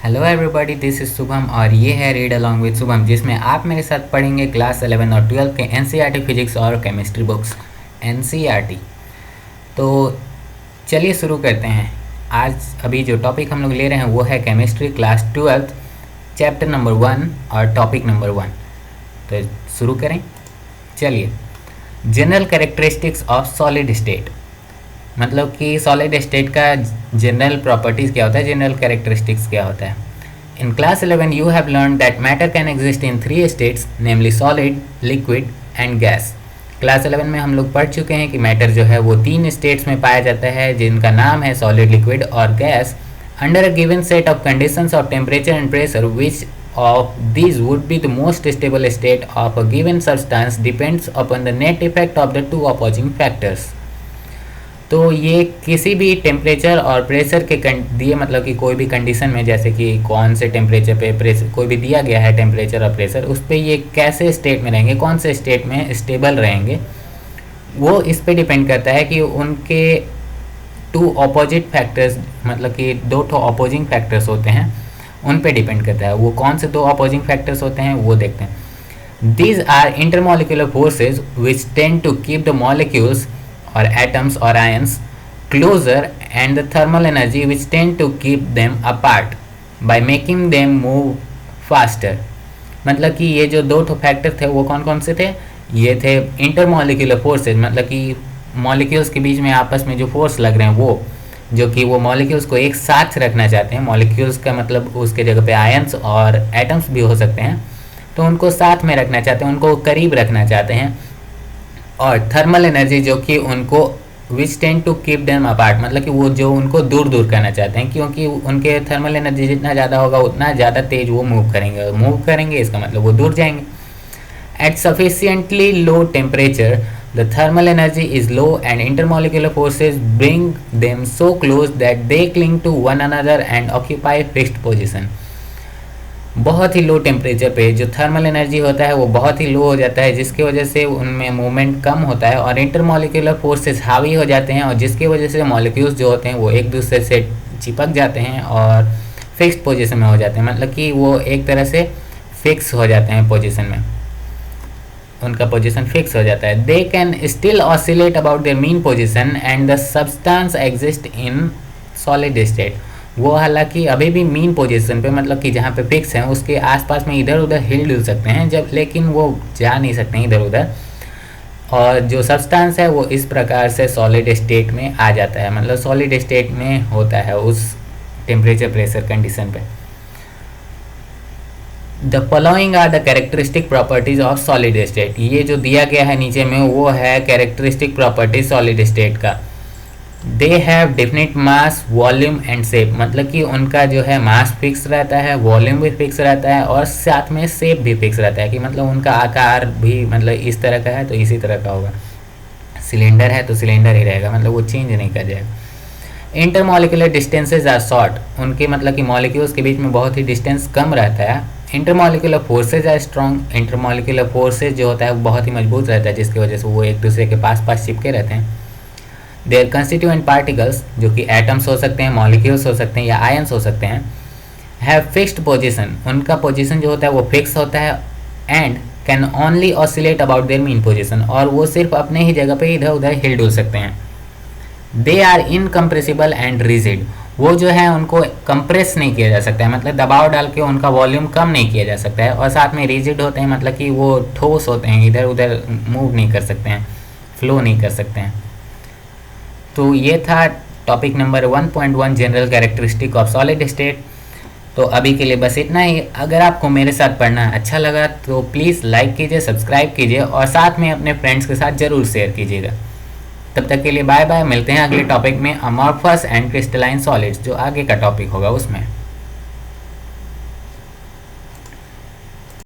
Hello everybody, this is Shubham और ये है रीड अलॉन्ग विद शुभम, जिसमें आप मेरे साथ पढ़ेंगे क्लास 11 और 12 के एनसीईआरटी फिजिक्स और केमिस्ट्री बुक्स। एनसीईआरटी। तो चलिए शुरू करते हैं। आज अभी जो टॉपिक हम लोग ले रहे हैं वो है केमिस्ट्री क्लास 12 चैप्टर नंबर 1 और टॉपिक नंबर 1। तो शुरू करें। चलिए, general characteristics of solid state, मतलब कि सॉलिड स्टेट का जनरल प्रॉपर्टीज़ क्या होता है, जनरल कैरेक्टरिस्टिक्स क्या होता है। In class 11 you have learn that matter can exist in 3 states, namely solid, liquid and gas. Class 11 में हम लोग पढ़ चुके हैं कि मैटर जो है वो 3 स्टेट्स में पाया जाता है, जिनका नाम है सॉलिड, लिक्विड और gas. Under a given set of conditions of temperature and pressure, which of these would be the most stable state of a given substance depends upon the net effect of the two opposing factors। तो ये किसी भी temperature और pressure के दिए, मतलब कि कोई भी कंडीशन में, जैसे कि कौन से टेम्परेचर पे प्रेशर कोई भी दिया गया है, टेम्परेचर और प्रेशर, उस पर ये कैसे स्टेट में रहेंगे, कौन से स्टेट में स्टेबल रहेंगे, वो इस पे डिपेंड करता है कि उनके टू ऑपोजिट फैक्टर्स, मतलब कि दो ठो अपोजिंग फैक्टर्स होते हैं, उन पे डिपेंड करता है। वो कौन से दो अपोजिंग फैक्टर्स होते हैं वो देखते हैं। These are intermolecular forces which tend to keep the molecules or atoms or ions closer, and the thermal energy which tend to keep them apart by making them move faster। मतलब कि ये जो दो ठो फैक्टर थे वो कौन कौन से थे, ये थे इंटरमोलिकुलर फोर्सेज, मतलब कि मॉलिक्यूल्स के बीच में आपस में जो फोर्स लग रहे हैं वो, जो कि वो मॉलिक्यूल्स को एक साथ रखना चाहते हैं। मॉलिक्यूल्स का मतलब उसके जगह पे आयंस और एटम्स भी हो सकते हैं, तो उनको साथ में रखना चाहते हैं, उनको करीब रखना चाहते हैं। और थर्मल एनर्जी जो कि उनको which tend to keep them apart, मतलब कि वो जो उनको दूर दूर करना चाहते हैं, क्योंकि उनके थर्मल एनर्जी जितना ज़्यादा होगा उतना ज़्यादा तेज वो मूव करेंगे, इसका मतलब वो दूर जाएंगे। At sufficiently low temperature the thermal energy is low and intermolecular forces bring them so close that they cling to one another and occupy fixed position. बहुत ही लो टेम्परेचर पे जो थर्मल एनर्जी होता है वो बहुत ही लो हो जाता है, जिसकी वजह से उनमें मूवमेंट कम होता है और इंटरमॉलिक्यूलर फोर्सेस हावी हो जाते हैं, और जिसकी वजह से मॉलिक्यूल्स जो होते हैं वो एक दूसरे से चिपक जाते हैं और फिक्स्ड पोजीशन में हो जाते हैं, मतलब कि वो एक तरह से फिक्स हो जाते हैं पोजीशन में, उनका पोजीशन फिक्स हो जाता है। They can still oscillate about their mean position and the substance exist in solid state. वो हालांकि अभी भी मीन पोजीशन पे, मतलब कि जहाँ पे फिक्स हैं उसके आसपास में इधर उधर हिल डुल सकते हैं जब, लेकिन वो जा नहीं सकते हैं इधर उधर। और जो सब्सटेंस है वो इस प्रकार से सॉलिड स्टेट में आ जाता है, मतलब सॉलिड स्टेट में होता है उस टेम्परेचर प्रेशर कंडीशन पे। The following are the characteristic properties of solid state. ये जो दिया गया है नीचे में वो है कैरेक्टरिस्टिक प्रॉपर्टीज सॉलिड स्टेट का। They have definite mass, volume and shape, मतलब कि उनका जो है मास फिक्स रहता है, वॉल्यूम भी फिक्स रहता है और साथ में शेप भी फिक्स रहता है, कि मतलब उनका आकार भी मतलब इस तरह का है तो इसी तरह का होगा, सिलेंडर है तो सिलेंडर ही रहेगा, मतलब वो चेंज नहीं कर जाएगा। इंटरमॉलिकुलर डिस्टेंसेज आर शॉर्ट, उनके मतलब कि मॉलिक्यूल्स के बीच में बहुत ही डिस्टेंस कम रहता है। Intermolecular forces are strong, intermolecular forces जो होता है वो बहुत ही मजबूत रहता है, जिसकी वजह से वो एक दूसरे के पास पास चिपके रहते हैं। देयर कंस्टिट्यूएंट पार्टिकल्स, जो कि एटम्स हो सकते हैं, मॉलिक्यूल्स हो सकते हैं या आयंस हो सकते हैं, हैव फिक्स्ड पोजीशन, उनका पोजीशन जो होता है वो फिक्स होता है। And can only oscillate about their mean position, और वो सिर्फ अपने ही जगह पे इधर उधर हिल डुल सकते हैं। They are incompressible and rigid, वो जो है उनको कंप्रेस नहीं किया जा सकता है, मतलब दबाव डाल के उनका वॉल्यूम कम नहीं किया जा सकता है, और साथ में रिजिड होते हैं, मतलब कि वो ठोस होते हैं, इधर उधर मूव नहीं कर सकते हैं, फ्लो नहीं कर सकते हैं। तो ये था topic number 1.1 general characteristic of solid state. तो अभी के लिए बस इतना ही। अगर आपको मेरे साथ पढ़ना अच्छा लगा तो प्लीज़ लाइक कीजिए, सब्सक्राइब कीजिए और साथ में अपने फ्रेंड्स के साथ ज़रूर शेयर कीजिएगा। तब तक के लिए बाय बाय, मिलते हैं अगले टॉपिक में, अमॉर्फस एंड क्रिस्टलाइन सॉलिड्स, जो आगे का टॉपिक होगा उसमें।